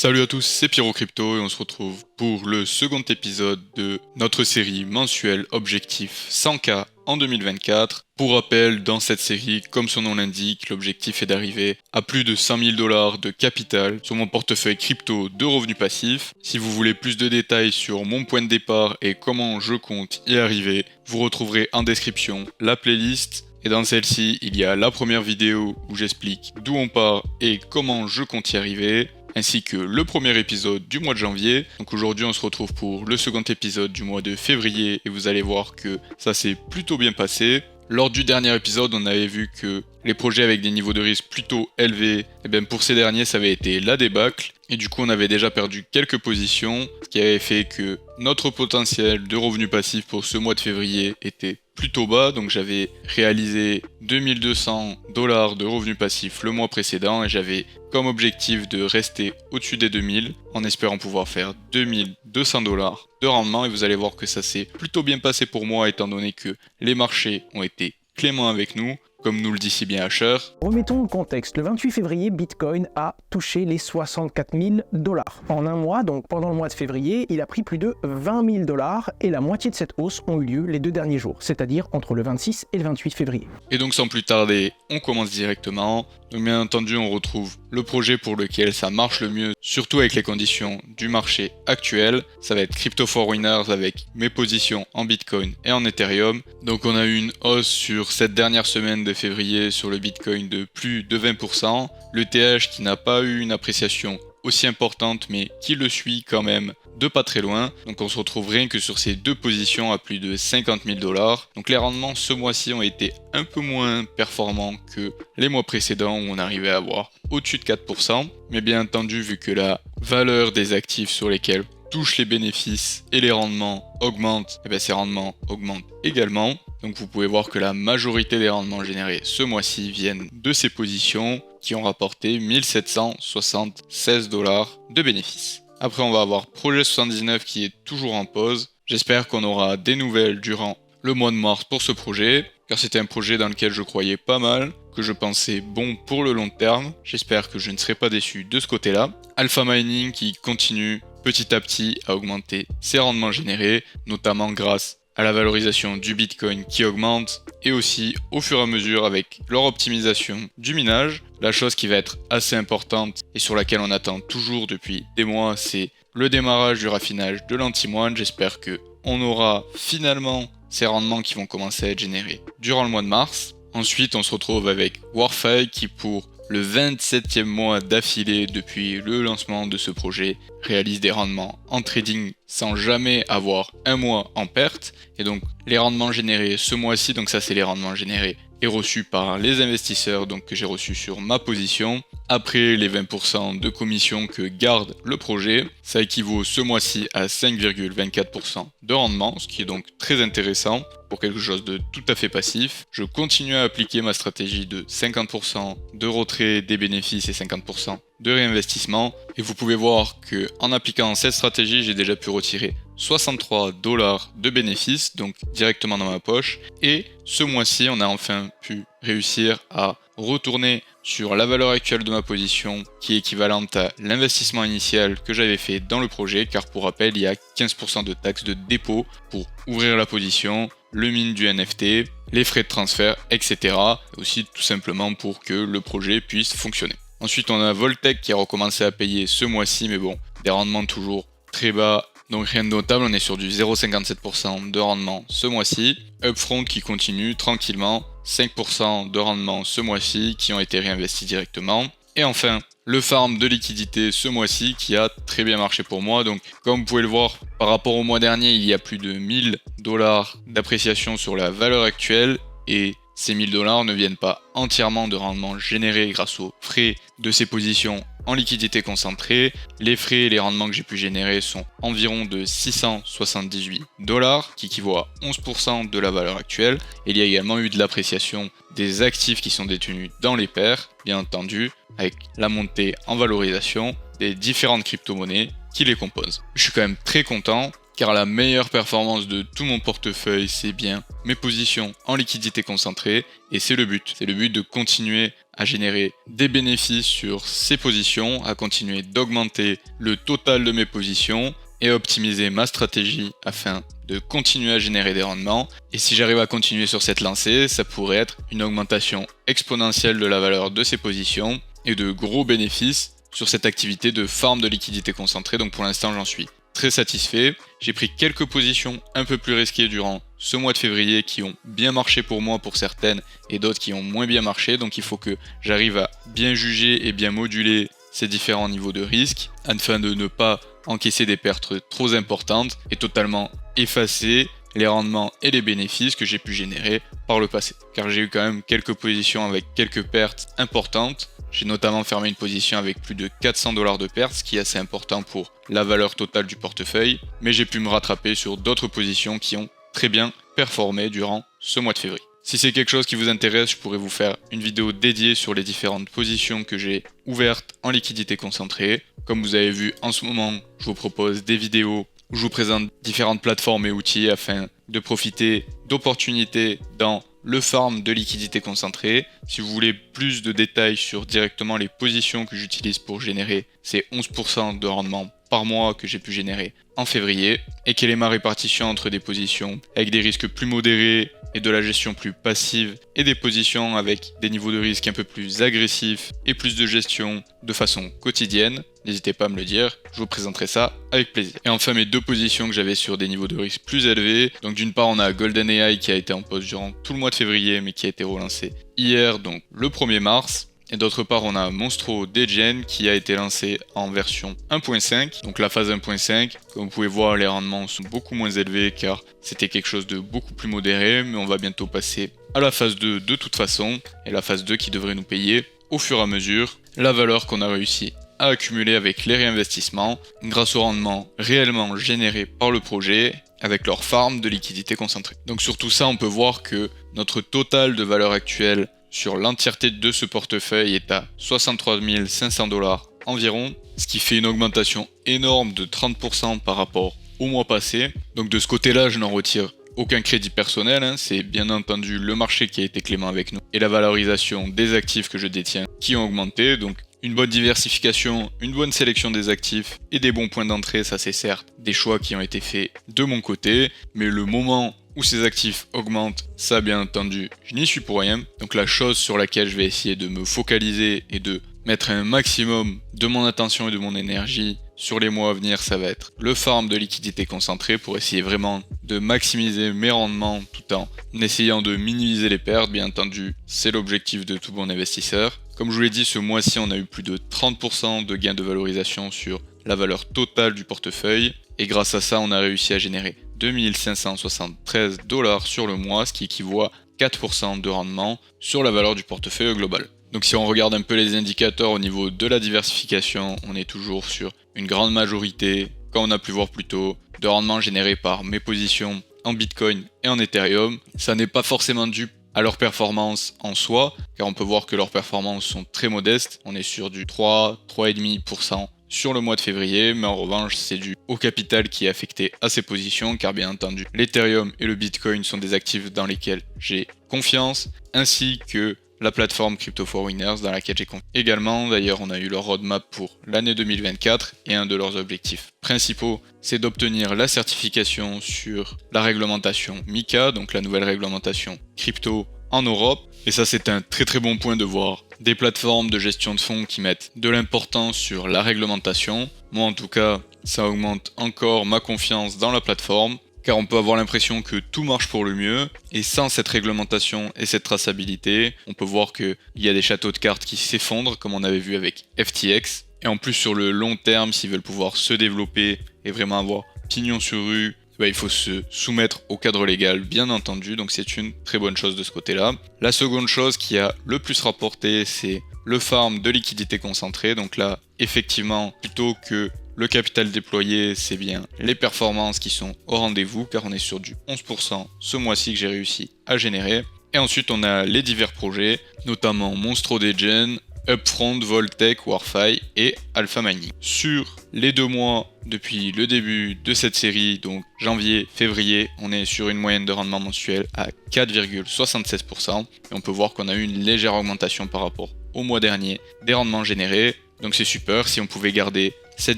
Salut à tous, c'est Pierrot Crypto et on se retrouve pour le second épisode de notre série mensuelle Objectif 100K en 2024. Pour rappel, dans cette série, comme son nom l'indique, l'objectif est d'arriver à plus de 100 000 $ de capital sur mon portefeuille crypto de revenus passifs. Si vous voulez plus de détails sur mon point de départ et comment je compte y arriver, vous retrouverez en description la playlist. Et dans celle-ci, il y a la première vidéo où j'explique d'où on part et comment je compte y arriver, ainsi que le premier épisode du mois de janvier. Donc aujourd'hui on se retrouve pour le second épisode du mois de février et vous allez voir que ça s'est plutôt bien passé. Lors du dernier épisode, on avait vu que les projets avec des niveaux de risque plutôt élevés, et bien pour ces derniers ça avait été la débâcle. Et du coup on avait déjà perdu quelques positions, ce qui avait fait que notre potentiel de revenus passifs pour ce mois de février était plutôt bas. Donc j'avais réalisé 2200 $ de revenus passifs le mois précédent et j'avais comme objectif de rester au-dessus des 2000 en espérant pouvoir faire 2200 $ de rendement. Et vous allez voir que ça s'est plutôt bien passé pour moi étant donné que les marchés ont été cléments avec nous, comme nous le dit si bien Asher. Remettons le contexte. Le 28 février, Bitcoin a touché les 64 000 $. En un mois, donc pendant le mois de février, il a pris plus de 20 000 $ et la moitié de cette hausse ont eu lieu les 2 derniers jours, c'est-à-dire entre le 26 et le 28 février. Et donc sans plus tarder, on commence directement. Donc bien entendu, on retrouve le projet pour lequel ça marche le mieux, surtout avec les conditions du marché actuel. Ça va être Crypto for Winners avec mes positions en Bitcoin et en Ethereum. Donc on a eu une hausse sur cette dernière semaine de février sur le Bitcoin de plus de 20%. Le TH qui n'a pas eu une appréciation aussi importante mais qui le suit quand même de pas très loin. Donc on se retrouve rien que sur ces deux positions à plus de 50 000 $. Donc les rendements ce mois-ci ont été un peu moins performants que les mois précédents où on arrivait à avoir au-dessus de 4%. Mais bien entendu, vu que la valeur des actifs sur lesquels touchent les bénéfices et les rendements augmentent, et bien ces rendements augmentent également. Donc vous pouvez voir que la majorité des rendements générés ce mois-ci viennent de ces positions qui ont rapporté 1776 $ de bénéfices. Après on va avoir Projet 79 qui est toujours en pause. J'espère qu'on aura des nouvelles durant le mois de mars pour ce projet, car c'était un projet dans lequel je croyais pas mal, que je pensais bon pour le long terme. J'espère que je ne serai pas déçu de ce côté-là. Alpha Mining qui continue petit à petit à augmenter ses rendements générés, notamment grâce à la valorisation du Bitcoin qui augmente et aussi au fur et à mesure avec leur optimisation du minage. La chose qui va être assez importante et sur laquelle on attend toujours depuis des mois, c'est le démarrage du raffinage de l'antimoine. J'espère que on aura finalement ces rendements qui vont commencer à être générés durant le mois de mars. Ensuite, on se retrouve avec Warfi qui pour le 27e mois d'affilée depuis le lancement de ce projet réalise des rendements en trading sans jamais avoir un mois en perte. Et donc les rendements générés ce mois-ci, donc ça c'est les rendements générés et reçus par les investisseurs, donc que j'ai reçus sur ma position, après les 20% de commission que garde le projet, ça équivaut ce mois-ci à 5,24% de rendement, ce qui est donc très intéressant pour quelque chose de tout à fait passif. Je continue à appliquer ma stratégie de 50% de retrait des bénéfices et 50% de réinvestissement, et vous pouvez voir que en appliquant cette stratégie, j'ai déjà pu retirer 63 $ de bénéfices, donc directement dans ma poche, et ce mois-ci, on a enfin pu réussir à retourner sur la valeur actuelle de ma position qui est équivalente à l'investissement initial que j'avais fait dans le projet, car pour rappel, il y a 15% de taxes de dépôt pour ouvrir la position, le mine du NFT, les frais de transfert, etc. Aussi tout simplement pour que le projet puisse fonctionner. Ensuite, on a Voltec qui a recommencé à payer ce mois-ci, mais bon, des rendements toujours très bas, donc rien de notable, on est sur du 0,57% de rendement ce mois-ci. Upfront qui continue tranquillement, 5% de rendement ce mois-ci qui ont été réinvestis directement. Et enfin, le farm de liquidité ce mois-ci qui a très bien marché pour moi. Donc comme vous pouvez le voir, par rapport au mois dernier, il y a plus de 1000 $ d'appréciation sur la valeur actuelle et ces 1000 $ ne viennent pas entièrement de rendements générés grâce aux frais de ces positions en liquidité concentrée. Les frais et les rendements que j'ai pu générer sont environ de 678 $, qui équivaut à 11% de la valeur actuelle. Et il y a également eu de l'appréciation des actifs qui sont détenus dans les pairs, bien entendu, avec la montée en valorisation des différentes crypto-monnaies qui les composent. Je suis quand même très content, car la meilleure performance de tout mon portefeuille, c'est bien mes positions en liquidité concentrée, et c'est le but. C'est le but de continuer à générer des bénéfices sur ces positions, à continuer d'augmenter le total de mes positions et à optimiser ma stratégie afin de continuer à générer des rendements. Et si j'arrive à continuer sur cette lancée, ça pourrait être une augmentation exponentielle de la valeur de ces positions et de gros bénéfices sur cette activité de farm de liquidité concentrée. Donc pour l'instant, j'en suis très satisfait. J'ai pris quelques positions un peu plus risquées durant ce mois de février qui ont bien marché pour moi pour certaines et d'autres qui ont moins bien marché. Donc il faut que j'arrive à bien juger et bien moduler ces différents niveaux de risque afin de ne pas encaisser des pertes trop importantes et totalement effacer les rendements et les bénéfices que j'ai pu générer par le passé. Car j'ai eu quand même quelques positions avec quelques pertes importantes. J'ai notamment fermé une position avec plus de 400 $ de pertes, ce qui est assez important pour la valeur totale du portefeuille, mais j'ai pu me rattraper sur d'autres positions qui ont très bien performé durant ce mois de février. Si c'est quelque chose qui vous intéresse, je pourrais vous faire une vidéo dédiée sur les différentes positions que j'ai ouvertes en liquidité concentrée. Comme vous avez vu en ce moment, je vous propose des vidéos où je vous présente différentes plateformes et outils afin de profiter d'opportunités dans le farm de liquidité concentrée. Si vous voulez plus de détails sur directement les positions que j'utilise pour générer ces 11% de rendement par mois que j'ai pu générer en février, et quelle est ma répartition entre des positions avec des risques plus modérés et de la gestion plus passive et des positions avec des niveaux de risque un peu plus agressifs et plus de gestion de façon quotidienne, n'hésitez pas à me le dire, je vous présenterai ça avec plaisir. Et enfin mes deux positions que j'avais sur des niveaux de risque plus élevés, donc d'une part on a Golden AI qui a été en pause durant tout le mois de février mais qui a été relancé hier, donc le 1er mars, et d'autre part on a Monstro Degen qui a été lancé en version 1.5, donc la phase 1.5, comme vous pouvez voir les rendements sont beaucoup moins élevés car c'était quelque chose de beaucoup plus modéré, mais on va bientôt passer à la phase 2 de toute façon, et la phase 2 qui devrait nous payer au fur et à mesure la valeur qu'on a réussi à accumuler avec les réinvestissements grâce au rendement réellement généré par le projet avec leur farm de liquidité concentrée. Donc sur tout ça on peut voir que notre total de valeur actuelle sur l'entièreté de ce portefeuille est à 63 500 $ environ, ce qui fait une augmentation énorme de 30% par rapport au mois passé. Donc de ce côté-là, je n'en retire aucun crédit personnel, c'est bien entendu le marché qui a été clément avec nous et la valorisation des actifs que je détiens qui ont augmenté. Donc une bonne diversification, une bonne sélection des actifs et des bons points d'entrée, ça c'est certes des choix qui ont été faits de mon côté, mais le moment où ces actifs augmentent, ça bien entendu, je n'y suis pour rien. Donc la chose sur laquelle je vais essayer de me focaliser et de mettre un maximum de mon attention et de mon énergie sur les mois à venir, ça va être le farm de liquidité concentrée pour essayer vraiment de maximiser mes rendements tout en essayant de minimiser les pertes. Bien entendu, c'est l'objectif de tout bon investisseur. Comme je vous l'ai dit, ce mois-ci, on a eu plus de 30% de gains de valorisation sur la valeur totale du portefeuille. Et grâce à ça, on a réussi à générer 2573 $ sur le mois, ce qui équivaut à 4% de rendement sur la valeur du portefeuille global. Donc si on regarde un peu les indicateurs au niveau de la diversification, on est toujours sur une grande majorité, comme on a pu voir plus tôt, de rendement généré par mes positions en Bitcoin et en Ethereum. Ça n'est pas forcément dû à leur performance en soi, car on peut voir que leurs performances sont très modestes. On est sur du 3,5% sur le mois de février, mais en revanche c'est dû au capital qui est affecté à ces positions, car bien entendu l'Ethereum et le Bitcoin sont des actifs dans lesquels j'ai confiance, ainsi que la plateforme Crypto for Winners dans laquelle j'ai confiance. Également, d'ailleurs, on a eu leur roadmap pour l'année 2024 et un de leurs objectifs principaux, c'est d'obtenir la certification sur la réglementation MiCA, donc la nouvelle réglementation crypto en Europe. Et ça, c'est un très très bon point de voir des plateformes de gestion de fonds qui mettent de l'importance sur la réglementation. Moi, en tout cas, ça augmente encore ma confiance dans la plateforme, car on peut avoir l'impression que tout marche pour le mieux, et sans cette réglementation et cette traçabilité, on peut voir qu'il y a des châteaux de cartes qui s'effondrent, comme on avait vu avec FTX, et en plus sur le long terme, s'ils veulent pouvoir se développer et vraiment avoir pignon sur rue, il faut se soumettre au cadre légal, bien entendu, donc c'est une très bonne chose de ce côté-là. La seconde chose qui a le plus rapporté, c'est le farm de liquidité concentrée, donc là, effectivement, plutôt que le capital déployé, c'est bien les performances qui sont au rendez-vous, car on est sur du 11% ce mois-ci que j'ai réussi à générer. Et ensuite, on a les divers projets, notamment Monstro Degen, Upfront, Voltec, Warfi et Alpha Mining. Sur les 2 mois depuis le début de cette série, donc janvier, février, on est sur une moyenne de rendement mensuel à 4,76%. Et on peut voir qu'on a eu une légère augmentation par rapport au mois dernier des rendements générés. Donc c'est super, si on pouvait garder cette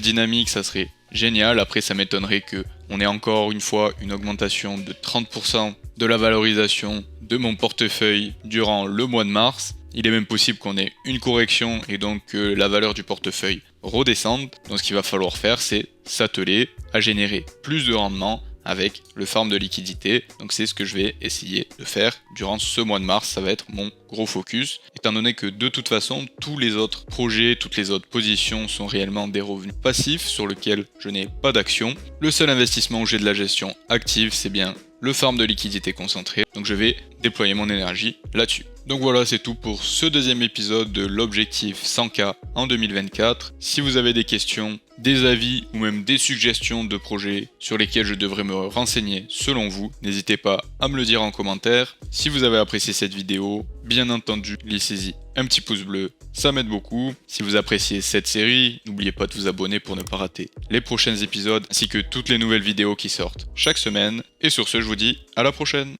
dynamique, ça serait génial. Après, ça m'étonnerait qu'on ait encore une fois une augmentation de 30% de la valorisation de mon portefeuille durant le mois de mars. Il est même possible qu'on ait une correction et donc que la valeur du portefeuille redescende. Donc ce qu'il va falloir faire, c'est s'atteler à générer plus de rendement avec le farm de liquidité. Donc c'est ce que je vais essayer de faire durant ce mois de mars. Ça va être mon gros focus, étant donné que de toute façon, tous les autres projets, toutes les autres positions sont réellement des revenus passifs sur lesquels je n'ai pas d'action. Le seul investissement où j'ai de la gestion active, c'est bien le farm de liquidité concentré. Donc je vais déployer mon énergie là-dessus. Donc voilà, c'est tout pour ce deuxième épisode de l'objectif 100K en 2024. Si vous avez des questions, des avis ou même des suggestions de projets sur lesquels je devrais me renseigner selon vous, n'hésitez pas à me le dire en commentaire. Si vous avez apprécié cette vidéo, bien entendu, laissez-y un petit pouce bleu, ça m'aide beaucoup. Si vous appréciez cette série, n'oubliez pas de vous abonner pour ne pas rater les prochains épisodes ainsi que toutes les nouvelles vidéos qui sortent chaque semaine. Et sur ce, je vous dis à la prochaine.